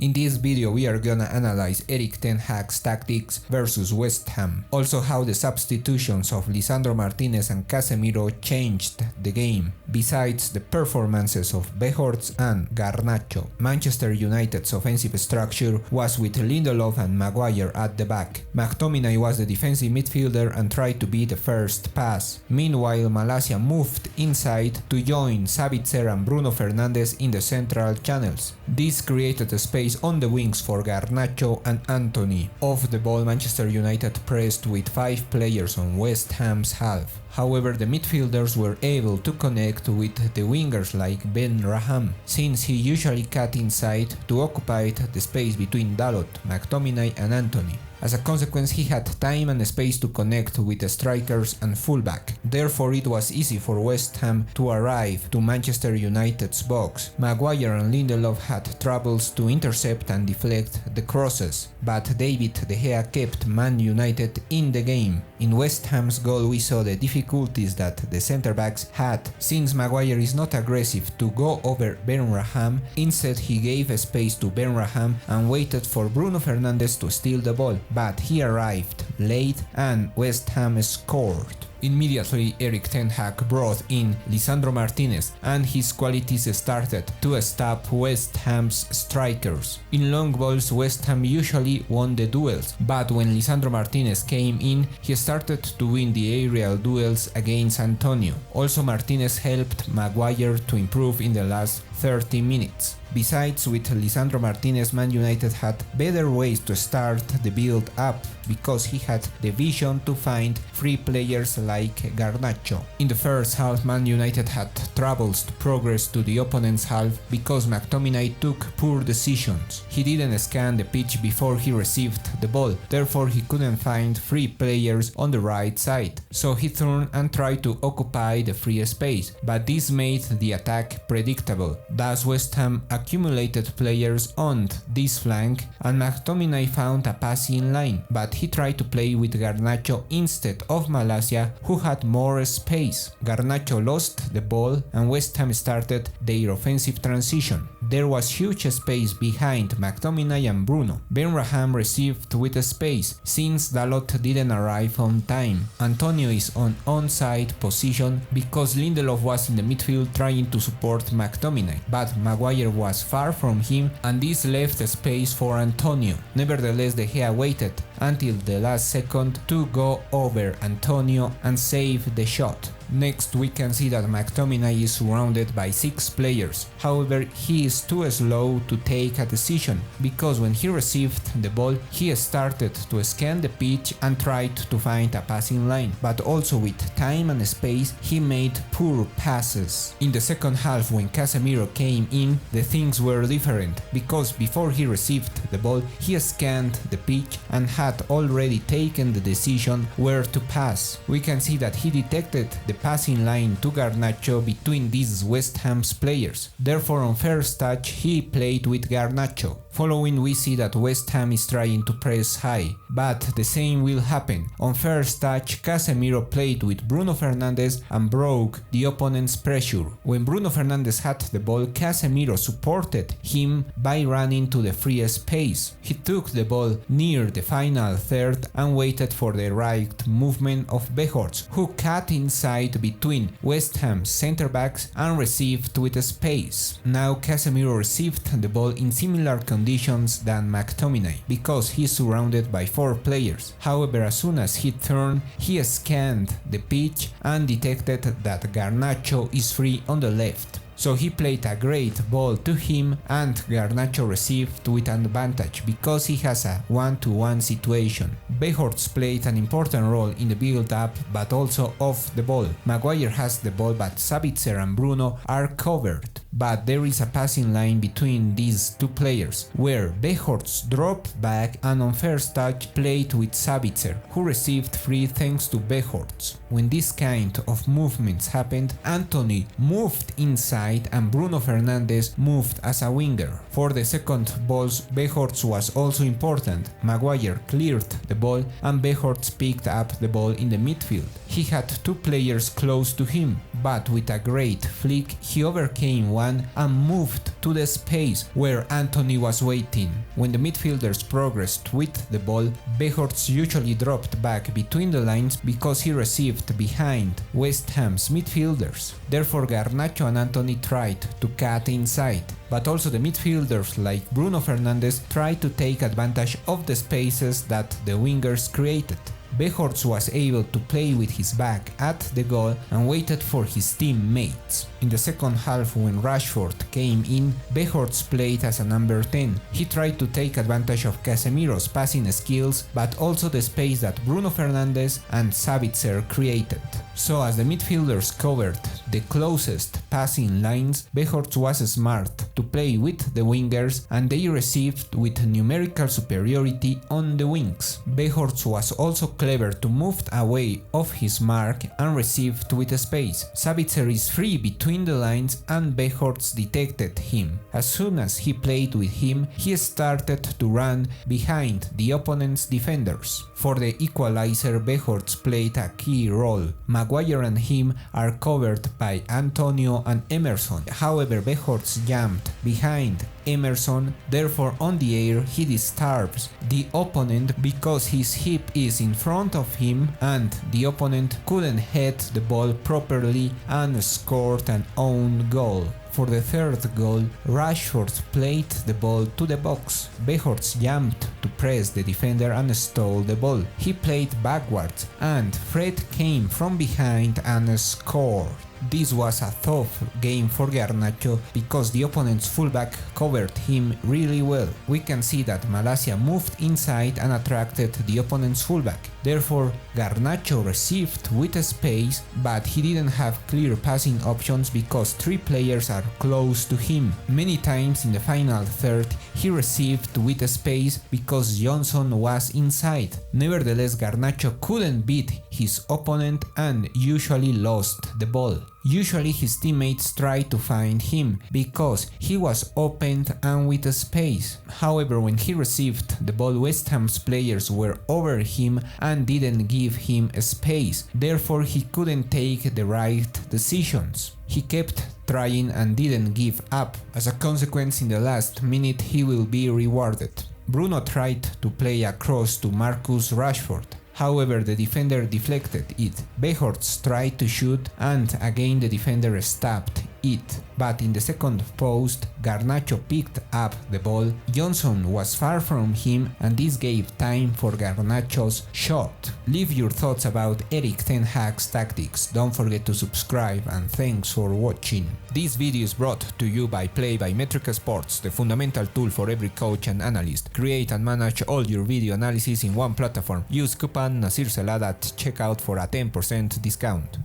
In this video we are gonna analyze Erik Ten Hag's tactics versus West Ham, also how the substitutions of Lisandro Martínez and Casemiro changed the game, besides the performances of Weghorst and Garnacho. Manchester United's offensive structure was with Lindelof and Maguire at the back. McTominay was the defensive midfielder and tried to be the first pass. Meanwhile, Malaysia moved inside to join Sabitzer and Bruno Fernandes in the central channels. This created a space on the wings for Garnacho and Antony. Off the ball, Manchester United pressed with 5 players on West Ham's half. However, the midfielders were able to connect with the wingers like Ben Raham, since he usually cut inside to occupy the space between Dalot, McTominay and Antony. As a consequence, he had time and space to connect with the strikers and fullback. Therefore, it was easy for West Ham to arrive to Manchester United's box. Maguire and Lindelof had troubles to intercept and deflect the crosses, but David De Gea kept Man United in the game. In West Ham's goal, we saw the difficulties that the centre-backs had, since Maguire is not aggressive to go over Ben Raham. Instead, he gave a space to Ben Raham and waited for Bruno Fernandes to steal the ball, but he arrived late and West Ham scored. Immediately, Erik Ten Hag brought in Lisandro Martínez and his qualities started to stop West Ham's strikers. In long balls, West Ham usually won the duels, but when Lisandro Martínez came in, he started to win the aerial duels against Antonio. Also, Martínez helped Maguire to improve in the last 30 minutes. Besides, with Lisandro Martínez, Man United had better ways to start the build-up because he had the vision to find free players like Garnacho. In the first half, Man United had troubles to progress to the opponent's half because McTominay took poor decisions. He didn't scan the pitch before he received the ball, therefore he couldn't find free players on the right side. So he turned and tried to occupy the free space, but this made the attack predictable. Thus, West Ham accumulated players on this flank and McTominay found a passing line, but he tried to play with Garnacho instead of Malaysia, who had more space. Garnacho lost the ball and West Ham started their offensive transition. There was huge space behind McTominay and Bruno. Ben Raham received with space, since Dalot didn't arrive on time. Antonio is on onside position because Lindelof was in the midfield trying to support McTominay, but Maguire was far from him and this left space for Antonio. Nevertheless, De Gea waited until the last second to go over Antonio and save the shot. Next, we can see that McTominay is surrounded by 6 players. However, he is too slow to take a decision, because when he received the ball, he started to scan the pitch and tried to find a passing line, but also with time and space, he made poor passes. In the second half, when Casemiro came in, the things were different, because before he received the ball, he scanned the pitch and had already taken the decision where to pass. We can see that he detected the passing line to Garnacho between these West Ham's players. Therefore, on first touch, he played with Garnacho. Following, we see that West Ham is trying to press high, but the same will happen. On first touch, Casemiro played with Bruno Fernandes and broke the opponent's pressure. When Bruno Fernandes had the ball, Casemiro supported him by running to the free space. He took the ball near the final third and waited for the right movement of Weghorst, who cut inside between West Ham's centre-backs and received with space. Now Casemiro received the ball in similar conditions than McTominay, because he is surrounded by 4 players. However, as soon as he turned, he scanned the pitch and detected that Garnacho is free on the left. So he played a great ball to him and Garnacho received with an advantage because he has a 1-to-1 situation. Weghorst played an important role in the build-up but also off the ball. Maguire has the ball but Sabitzer and Bruno are covered. But there is a passing line between these 2 players, where Weghorst dropped back and on first touch played with Sabitzer, who received free thanks to Weghorst. When this kind of movements happened, Antony moved inside and Bruno Fernandes moved as a winger. For the second balls, Weghorst was also important. Maguire cleared the ball and Weghorst picked up the ball in the midfield. He had 2 players close to him. but with a great flick he overcame one and moved to the space where Antony was waiting. When the midfielders progressed with the ball, Weghorst usually dropped back between the lines because he received behind West Ham's midfielders. Therefore Garnacho and Antony tried to cut inside, but also the midfielders like Bruno Fernandes tried to take advantage of the spaces that the wingers created. Weghorst was able to play with his back at the goal and waited for his teammates. In the second half, when Rashford came in, Weghorst played as a number 10. He tried to take advantage of Casemiro's passing skills, but also the space that Bruno Fernandes and Sabitzer created. So as the midfielders covered the closest passing lines, Weghorst was smart to play with the wingers and they received with numerical superiority on the wings. Weghorst was also clever to move away of his mark and received with space. Sabitzer is free between the lines and Weghorst detected him. As soon as he played with him, he started to run behind the opponent's defenders. For the equalizer, Weghorst played a key role. Maguire and him are covered by Antonio and Emerson. However, Weghorst jumped behind Emerson, therefore on the air he disturbs the opponent because his hip is in front of him and the opponent couldn't head the ball properly and scored an own goal. For the third goal, Rashford played the ball to the box. Weghorst jumped to press the defender and stole the ball. He played backwards and Fred came from behind and scored. This was a tough game for Garnacho because the opponent's fullback covered him really well. We can see that Malaysia moved inside and attracted the opponent's fullback. Therefore, Garnacho received with space, but he didn't have clear passing options because three players are close to him. Many times in the final third, he received with space because Johnson was inside. Nevertheless, Garnacho couldn't beat his opponent and usually lost the ball. Usually his teammates tried to find him because he was opened and with space. However, when he received the ball, West Ham's players were over him and didn't give him space. Therefore, he couldn't take the right decisions. He kept trying and didn't give up. As a consequence, in the last minute he will be rewarded. Bruno tried to play a cross to Marcus Rashford. However, the defender deflected it. Weghorst tried to shoot and again the defender stopped it. But in the second post, Garnacho picked up the ball. Johnson was far from him and this gave time for Garnacho's shot. Leave your thoughts about Erik Ten Hag's tactics. Don't forget to subscribe and thanks for watching. This video is brought to you by Mètrica Sports, the fundamental tool for every coach and analyst. Create and manage all your video analysis in one platform. Use coupon NasirCelada at checkout for a 10% discount.